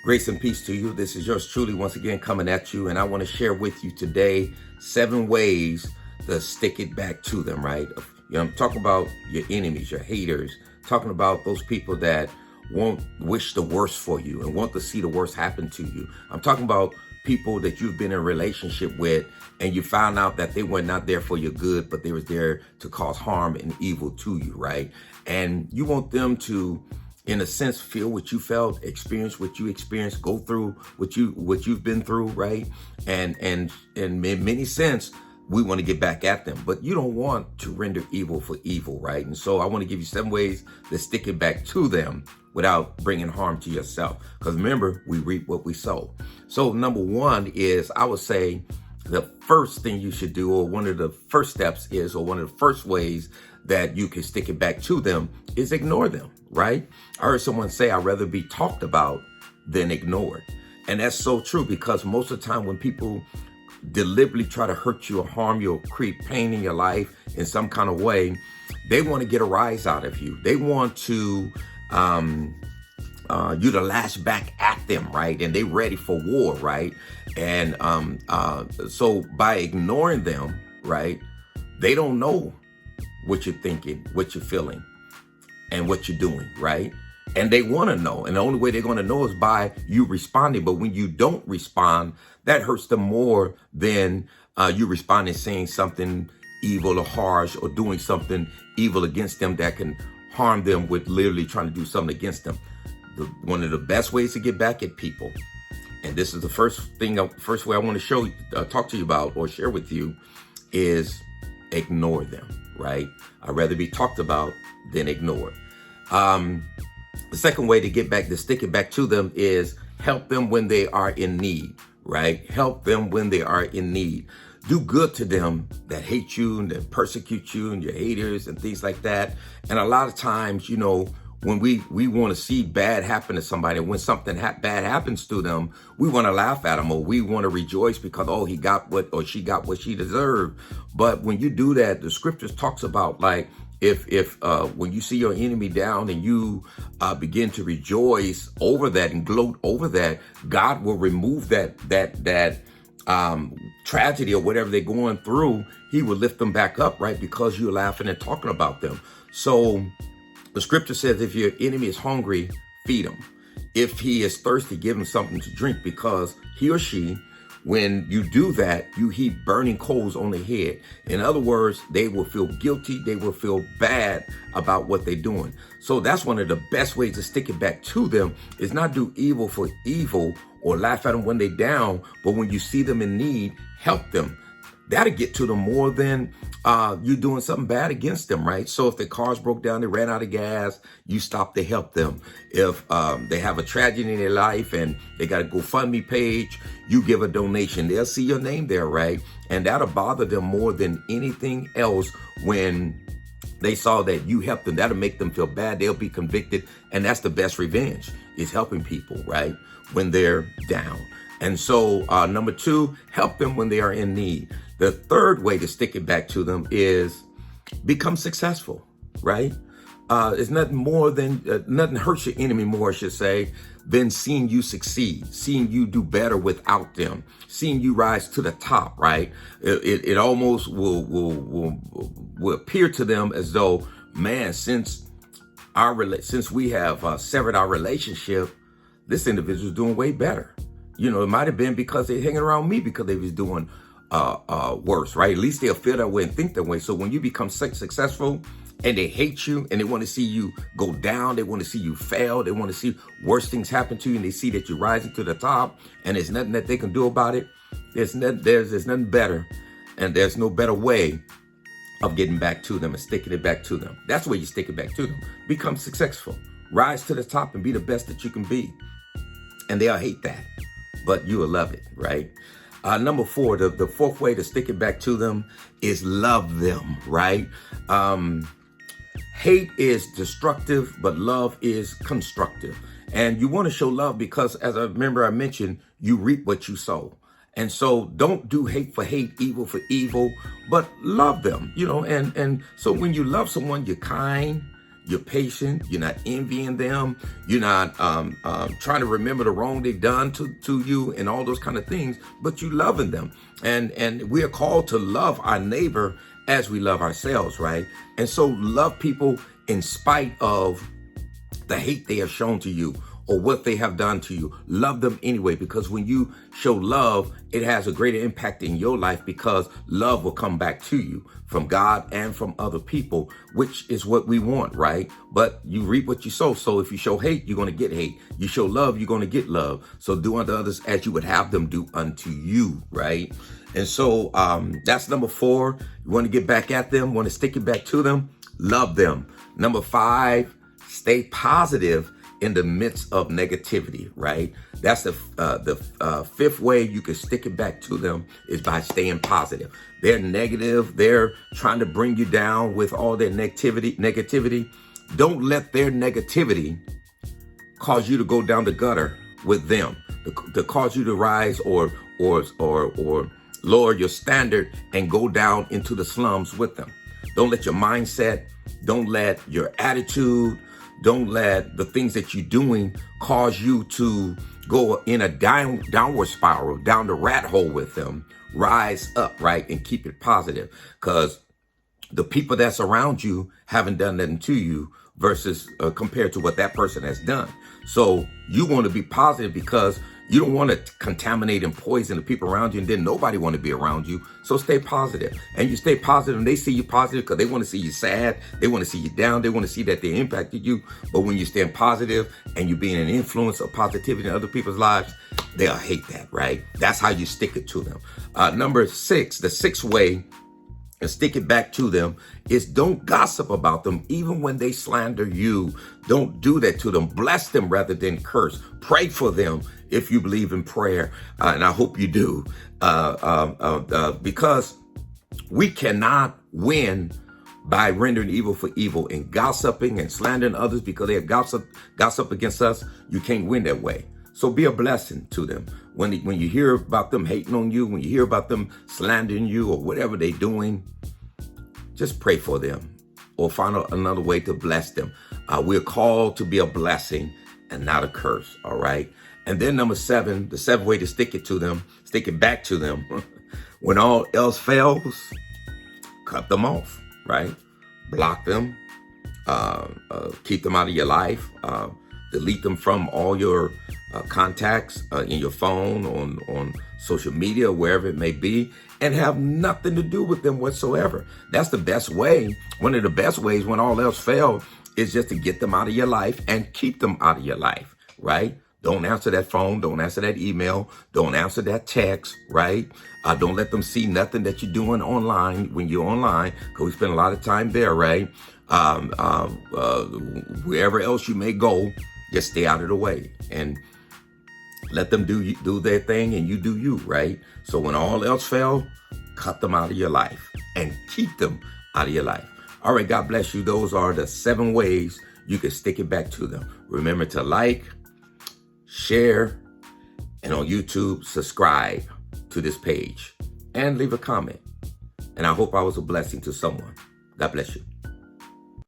Grace and peace to you. This is yours truly once again coming at you, and I want to share with you today 7 ways to stick it back to them, right? I'm talking about your enemies, your haters, talking about those people that won't wish the worst for you and want to see the worst happen to you. I'm talking about people that you've been in a relationship with and you found out that they were not there for your good, but they was there to cause harm and evil to you, right? And you want them to, in a sense, feel what you felt, experience what you experienced, go through what you've been through, right? And in many sense, we want to get back at them, but you don't want to render evil for evil, right? And so I want to give you 7 ways to stick it back to them without bringing harm to yourself. Because remember, we reap what we sow. So number 1 is, I would say, the first thing you should do, or one of the first steps is, or one of the first ways that you can stick it back to them is ignore them, right? I heard someone say, I'd rather be talked about than ignored. And that's so true, because most of the time when people deliberately try to hurt you or harm you or create pain in your life in some kind of way, they want to get a rise out of you. They want to you to lash back at them, right? And they ready for war, right? And so by ignoring them, right, they don't know what you're thinking, what you're feeling, and what you're doing, right? And they want to know. And the only way they're going to know is by you responding. But when you don't respond, that hurts them more than you responding, saying something evil or harsh or doing something evil against them that can harm them with literally trying to do something against them. One of the best ways to get back at people, and this is the first way I want to talk to you about or share with you, is ignore them, right? I'd rather be talked about than ignored. The second way to stick it back to them is help them when they are in need, right? Help them when they are in need. Do good to them that hate you and that persecute you and your haters and things like that. And a lot of times, when we want to see bad happen to somebody, when something bad happens to them, we want to laugh at them, or we want to rejoice because, oh, he got what, or she got what she deserved. But when you do that, the scriptures talks about, like, if when you see your enemy down and you begin to rejoice over that and gloat over that, God will remove that tragedy or whatever they're going through. He will lift them back up, right? Because you're laughing and talking about them. So the scripture says, if your enemy is hungry, feed him. If he is thirsty, give him something to drink, because he or she, when you do that, you heap burning coals on their head. In other words, they will feel guilty. They will feel bad about what they're doing. So that's one of the best ways to stick it back to them, is not do evil for evil or laugh at them when they're down, but when you see them in need, help them. That'll get to them more than you doing something bad against them, right? So if their cars broke down, they ran out of gas, you stop to help them. If they have a tragedy in their life and they got a GoFundMe page, you give a donation. They'll see your name there, right? And that'll bother them more than anything else when they saw that you helped them. That'll make them feel bad. They'll be convicted. And that's the best revenge, is helping people, right, when they're down. And so number 2, help them when they are in need. The third way to stick it back to them is become successful, right? It's nothing more than, nothing hurts your enemy more, I should say, than seeing you succeed, seeing you do better without them, seeing you rise to the top, right? It almost will appear to them as though, man, since we have severed our relationship, this individual is doing way better. It might have been because they're hanging around me because they was doing worse, right? At least they'll feel that way and think that way. So when you become successful and they hate you and they want to see you go down, they want to see you fail, they want to see worse things happen to you, and they see that you're rising to the top and there's nothing that they can do about it, there's nothing better, and there's no better way of getting back to them and sticking it back to them. That's where you stick it back to them. Become successful, rise to the top, and be the best that you can be. And they'll hate that, but you will love it, right? Number 4, the fourth way to stick it back to them is love them, right? Hate is destructive, but love is constructive. And you want to show love because, as I mentioned, you reap what you sow. And so don't do hate for hate, evil for evil, but love them, and so when you love someone, you're kind, You're patient. You're not envying them. You're not trying to remember the wrong they've done to you and all those kind of things, but you loving them. And we are called to love our neighbor as we love ourselves, right? And so love people in spite of the hate they have shown to you or what they have done to you. Love them anyway, because when you show love, it has a greater impact in your life, because love will come back to you from God and from other people, which is what we want, right? But you reap what you sow. So if you show hate, you're going to get hate. You show love, you're going to get love. So do unto others as you would have them do unto you, right? And so that's number 4. You want to get back at them, want to stick it back to them, love them. Number 5, stay positive in the midst of negativity, right? That's the 5th way you can stick it back to them, is by staying positive. They're negative. They're trying to bring you down with all their negativity. Don't let their negativity cause you to go down the gutter with them, to cause you to rise or lower your standard and go down into the slums with them. Don't let your mindset, don't let your attitude, don't let the things that you're doing cause you to go in a downward spiral, down the rat hole with them. Rise up, right? And keep it positive, because the people that's around you haven't done nothing to you versus compared to what that person has done. So you want to be positive, because you don't want to contaminate and poison the people around you, and then nobody want to be around you. So stay positive. And you stay positive, and they see you positive because they want to see you sad. They want to see you down. They want to see that they impacted you. But when you stand positive and you being an influence of positivity in other people's lives, they'll hate that, right? That's how you stick it to them. Number 6, the 6th way, and stick it back to them, is don't gossip about them even when they slander you. Don't do that to them. Bless them rather than curse. Pray for them if you believe in prayer, and I hope you do, because we cannot win by rendering evil for evil and gossiping and slandering others because they have gossip against us. You can't win that way. So be a blessing to them. When you hear about them hating on you, when you hear about them slandering you or whatever they're doing, just pray for them or find another way to bless them. We're called to be a blessing and not a curse, all right? And then number 7, the 7th way to stick it back to them, when all else fails, cut them off, right? Block them, keep them out of your life, delete them from all your contacts in your phone, on social media, wherever it may be, and have nothing to do with them whatsoever. That's the best way. One of the best ways when all else fails is just to get them out of your life and keep them out of your life, right? Don't answer that phone. Don't answer that email. Don't answer that text, right? Don't let them see nothing that you're doing online when you're online, because we spend a lot of time there, right? Wherever else you may go, just stay out of the way and let them do their thing and you do you, right? So when all else fails, cut them out of your life and keep them out of your life. All right, God bless you. Those are the 7 ways you can stick it back to them. Remember to like, share, and on YouTube, subscribe to this page and leave a comment. And I hope I was a blessing to someone. God bless you.